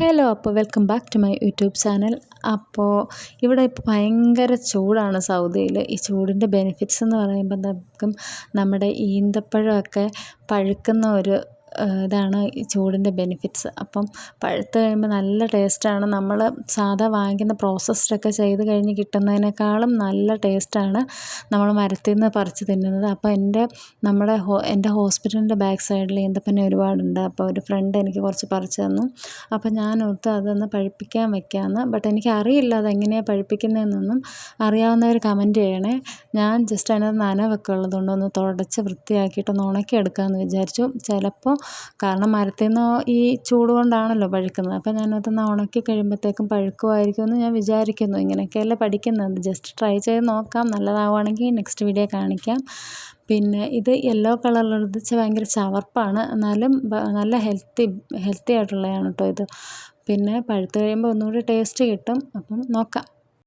Hello, അപ്പോൾ welcome back to my YouTube channel. അപ്പോൾ ഇവിടെ ഇപ്പോൾ ഭയങ്കര ചൂടാണ് സൗദിയിൽ. ഈ ചൂടിൻ്റെ ബെനിഫിറ്റ്സ് എന്ന് പറയുമ്പോഴത്തേക്കും നമ്മുടെ ഈന്തപ്പഴമൊക്കെ പഴുക്കുന്ന ഒരു ഇതാണ് ഈ ചൂടിൻ്റെ ബെനിഫിറ്റ്സ്. അപ്പം പഴുത്ത് കഴിയുമ്പോൾ നല്ല ടേസ്റ്റാണ്. നമ്മൾ സാധാ വാങ്ങിക്കുന്ന പ്രോസസ്ഡൊക്കെ ചെയ്ത് കഴിഞ്ഞ് കിട്ടുന്നതിനേക്കാളും നല്ല ടേസ്റ്റാണ് നമ്മൾ മരത്തിൽ നിന്ന് പറിച്ച് തിന്നുന്നത്. അപ്പോൾ എൻ്റെ ഹോസ്പിറ്റലിൻ്റെ ബാക്ക് സൈഡിൽ ഈന്തപ്പന ഒരുപാടുണ്ട്. അപ്പോൾ ഒരു ഫ്രണ്ട് എനിക്ക് കുറച്ച് പറിച്ച് തന്നു. അപ്പം ഞാൻ ഓർത്ത് അതൊന്ന് പഴുപ്പിക്കാൻ വെക്കാമെന്ന്. ബട്ട് എനിക്കറിയില്ല അതെങ്ങനെയാണ് പഴുപ്പിക്കുന്നതെന്നൊന്നും. അറിയാവുന്നവർ കമൻറ്റ് ചെയ്യണേ. ഞാൻ ജസ്റ്റ് അതിനകത്ത് നനവൊക്കെ ഉള്ളതുകൊണ്ട് ഒന്ന് തുടച്ച് വൃത്തിയാക്കിയിട്ടൊന്ന് ഉണക്കിയെടുക്കാമെന്ന് വിചാരിച്ചു. ചിലപ്പോൾ കാരണം മരത്തിൽ നിന്ന് ഈ ചൂട് കൊണ്ടാണല്ലോ പഴുക്കുന്നത്. അപ്പോൾ ഞാനതൊന്ന് ഉണക്കി കഴിയുമ്പോഴത്തേക്കും പഴുക്കുമായിരിക്കുമെന്ന് ഞാൻ വിചാരിക്കുന്നു. ഇങ്ങനെയൊക്കെയല്ലേ പഠിക്കുന്നത്. ജസ്റ്റ് ട്രൈ ചെയ്ത് നോക്കാം. നല്ലതാവുകയാണെങ്കിൽ നെക്സ്റ്റ് വീഡിയോ കാണിക്കാം. പിന്നെ ഇത് യെല്ലോ കളറിലുള്ളത് ഭയങ്കര ചവർപ്പാണ്, എന്നാലും നല്ല ഹെൽത്തി ആയിട്ടുള്ളതാണ് കേട്ടോ ഇത്. പിന്നെ പഴുത്ത് കഴിയുമ്പോൾ ഒന്നുകൂടി ടേസ്റ്റ് കിട്ടും. അപ്പം നോക്കാം.